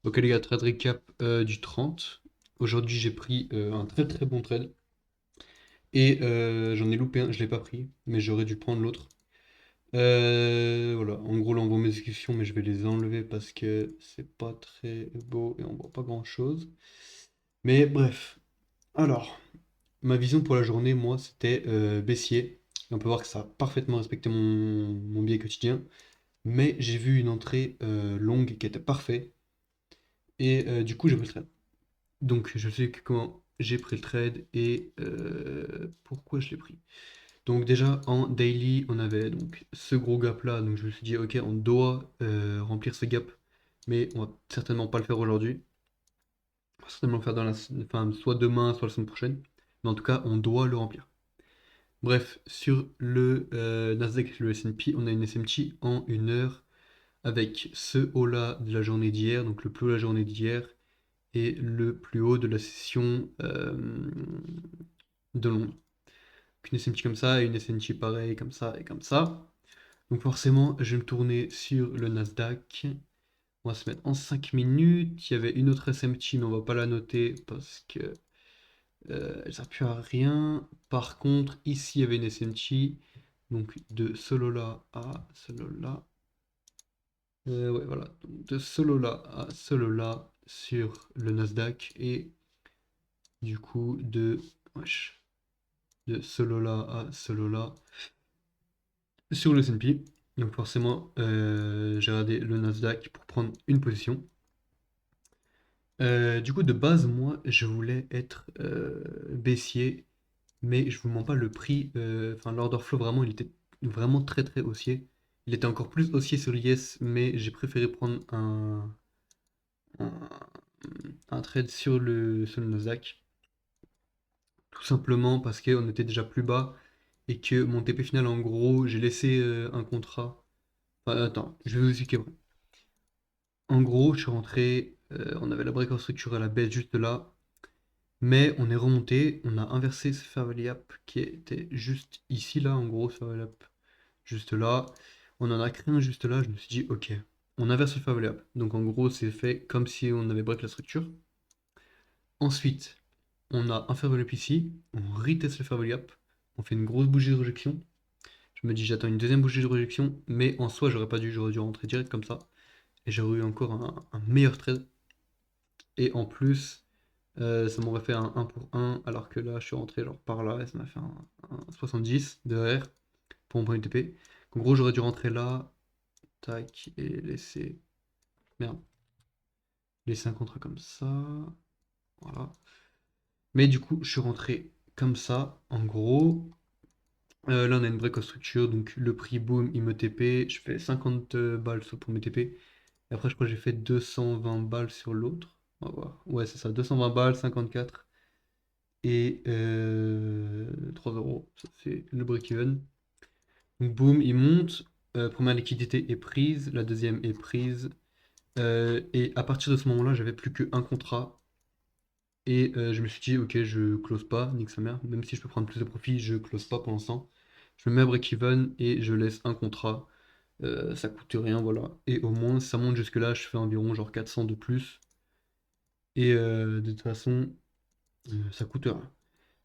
Ok les gars, trade recap du 30. Aujourd'hui j'ai pris un très très bon trade. Et j'en ai loupé un, je l'ai pas pris, mais j'aurais dû prendre l'autre. Voilà, en gros là on voit mes exécutions, mais je vais les enlever parce que c'est pas très beau et on voit pas grand chose. Mais bref, alors, ma vision pour la journée, moi, c'était baissier. Et on peut voir que ça a parfaitement respecté mon biais quotidien. Mais j'ai vu une entrée longue qui était parfaite. Et du coup j'ai pris le trade. Donc, je sais que comment j'ai pris le trade et pourquoi je l'ai pris. Donc, déjà en daily, on avait donc ce gros gap là. Donc, je me suis dit, ok, on doit remplir ce gap, mais on va certainement pas le faire aujourd'hui. On va certainement le faire dans enfin, soit demain, soit la semaine prochaine. Mais en tout cas, on doit le remplir. Bref, sur le Nasdaq et le S&P, on a une SMT en 1 heure avec ce haut là de la journée d'hier, donc le plus haut de la journée d'hier et le plus haut de la session de Londres. Donc une SMT comme ça et une SMT pareil, comme ça et comme ça. Donc forcément, je vais me tourner sur le Nasdaq. On va se mettre en 5 minutes. Il y avait une autre SMT, mais on va pas la noter parce que elle sert plus à rien. Par contre, ici, il y avait une SMT. Donc de ce lot-là à ce lot-là. Ouais, voilà. Donc, de ce lot-là à ce lot-là sur le Nasdaq. Et du coup, wesh, de ce lot-là à ce lot-là sur le S&P. Donc forcément, j'ai regardé le Nasdaq pour prendre une position. Du coup, de base, moi, je voulais être baissier, mais je vous mens pas, le prix, enfin l'order flow, vraiment, il était vraiment très très haussier. Il était encore plus haussier sur l'IS, mais j'ai préféré prendre un, un trade sur le Nasdaq. Tout simplement parce qu'on était déjà plus bas et que mon TP final, en gros, j'ai laissé un contrat. Enfin, attends, je vais vous expliquer. En gros, je suis rentré, on avait la break en structure à la baisse juste là, mais on est remonté, on a inversé ce fair value gap qui était juste ici, là, en gros, ce fair value gap juste là. On en a créé un juste là, je me suis dit, ok, on inverse le fair value gap. Donc en gros, c'est fait comme si on avait break la structure. Ensuite, on a un fair value gap ici, on reteste le fair value gap, on fait une grosse bougie de rejection. Je me dis, j'attends une deuxième bougie de rejection, mais en soi, j'aurais dû rentrer direct comme ça. Et j'aurais eu encore un meilleur trade. Et en plus, ça m'aurait fait un pour un alors que là, je suis rentré genre par là, et ça m'a fait un 70 de R pour mon premier TP. En gros, j'aurais dû rentrer là, tac, et laisser. Merde, laisser un contrat comme ça. Voilà. Mais du coup, je suis rentré comme ça, en gros. Là, on a une vraie structure, donc le prix, boom, il me TP. Je fais 50 balles sur pour mes TP. Et après, je crois que j'ai fait 220 balles sur l'autre. On va voir. Ouais, c'est ça, 220 balles, 54 et 3 euros. Ça, c'est le break-even. Donc, boum, il monte. Première liquidité est prise, la deuxième est prise. Et à partir de ce moment-là, j'avais plus qu'un contrat. Et je me suis dit, ok, je close pas, nique sa mère. Même si je peux prendre plus de profit, je close pas pour l'instant. Je me mets à break-even et je laisse un contrat. Ça coûte rien, voilà. Et au moins, si ça monte jusque-là, je fais environ genre 400 de plus. Et de toute façon, ça coûte rien.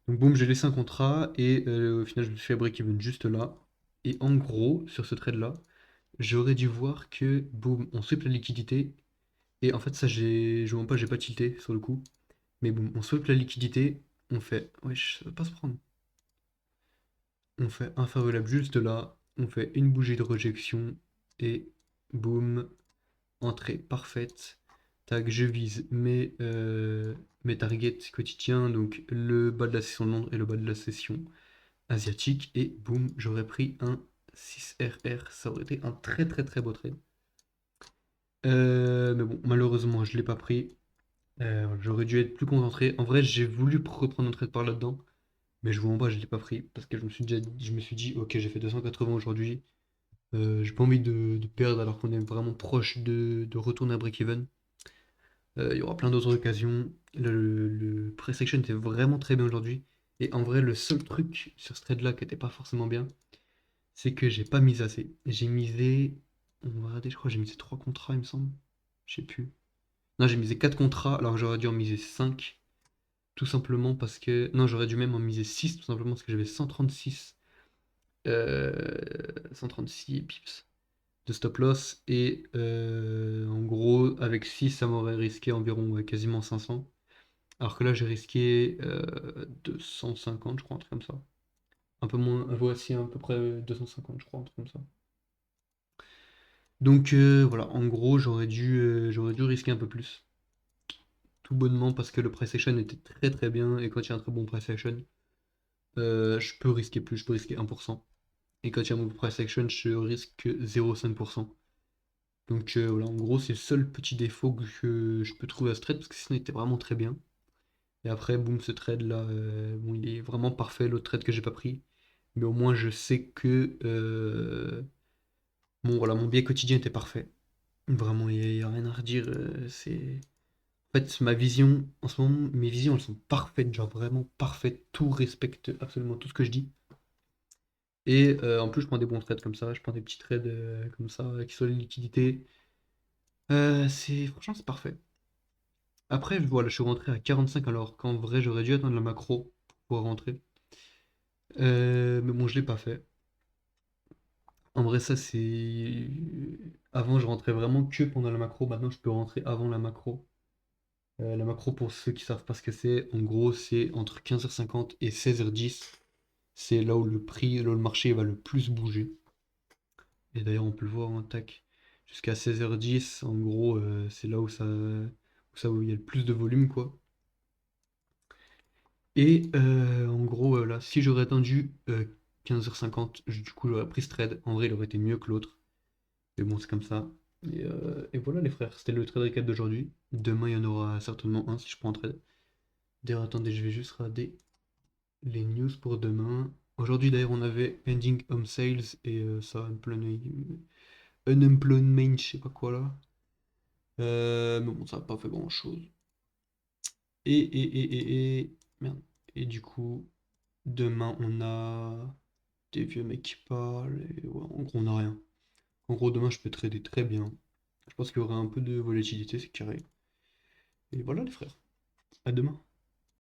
Donc boum, j'ai laissé un contrat et au final, je me suis fait break-even juste là. Et en gros, sur ce trade-là, j'aurais dû voir que boum, on sweep la liquidité. Et en fait, ça, je vois pas, j'ai pas tilté sur le coup. Mais boum, on sweep la liquidité. On fait, wesh, ça va pas se prendre. On fait un favorable juste là. On fait une bougie de rejection. Et boum, entrée parfaite. Tac, je vise mes targets quotidiens, donc le bas de la session de Londres et le bas de la session asiatique. Et boum, j'aurais pris un 6RR. Ça aurait été un très très très beau trade. Mais bon, malheureusement, je ne l'ai pas pris. J'aurais dû être plus concentré. En vrai, j'ai voulu reprendre un trade par là-dedans. Mais je vous en bats, je ne l'ai pas pris. Parce que je me suis dit, ok, j'ai fait 280 aujourd'hui. J'ai pas envie de perdre alors qu'on est vraiment proche de retourner à break-even. Il y aura plein d'autres occasions. Le pré-section était vraiment très bien aujourd'hui. Et en vrai, le seul truc sur ce trade-là qui était pas forcément bien, c'est que j'ai pas misé assez. J'ai misé. On va regarder, je crois que j'ai misé 3 contrats, il me semble. Je sais plus. Non, j'ai misé 4 contrats alors que j'aurais dû en miser 5. Tout simplement parce que... Non, j'aurais dû même en miser 6 tout simplement parce que j'avais 136, 136 pips de stop loss. Et en gros, avec 6 ça m'aurait risqué environ ouais, quasiment 500. Alors que là, j'ai risqué 250, je crois, un truc comme ça. Un peu moins, voici à peu près 250, je crois, un truc comme ça. Donc voilà, en gros, j'aurais dû risquer un peu plus. Tout bonnement parce que le price action était très très bien et quand il y a un très bon price action, je peux risquer plus, je peux risquer 1%. Et quand il y a un mauvais price action, je risque que 0,5%. Donc voilà, en gros, c'est le seul petit défaut que je peux trouver à ce trade parce que sinon il était vraiment très bien. Et après, boum, ce trade là, bon, il est vraiment parfait, l'autre trade que j'ai pas pris. Mais au moins, je sais que bon, voilà, mon biais quotidien était parfait. Vraiment, il y a rien à redire. C'est En fait, ma vision, en ce moment, mes visions, elles sont parfaites, genre vraiment parfaites. Tout respecte absolument tout ce que je dis. Et en plus, je prends des bons trades comme ça. Je prends des petits trades comme ça, qui sont les liquidités. Franchement, c'est parfait. Après, voilà, je suis rentré à 45 alors qu'en vrai, j'aurais dû attendre la macro pour pouvoir rentrer. Mais bon, je l'ai pas fait. En vrai, ça, c'est... Avant, je rentrais vraiment que pendant la macro. Maintenant, je peux rentrer avant la macro. La macro, pour ceux qui savent pas ce que c'est, en gros, c'est entre 15h50 et 16h10. C'est là où le prix, là où le marché va le plus bouger. Et d'ailleurs, on peut le voir en tac. Jusqu'à 16h10, en gros, c'est là où il y a le plus de volume, quoi. Et en gros, là, si j'aurais attendu 15h50, du coup, j'aurais pris ce trade. En vrai, il aurait été mieux que l'autre. Mais bon, c'est comme ça. Et voilà, les frères, c'était le trade recap d'aujourd'hui. Demain, il y en aura certainement un si je prends un trade. D'ailleurs, attendez, je vais juste regarder les news pour demain. Aujourd'hui, d'ailleurs, on avait Pending Home Sales et ça, Unemployment, je sais pas quoi là. Mais bon, ça n'a pas fait grand-chose. Merde. Et du coup, demain, on a des vieux mecs qui parlent. Et ouais, en gros, on n'a rien. En gros, demain, je peux trader très bien. Je pense qu'il y aura un peu de volatilité, c'est carré. Et voilà, les frères. À demain.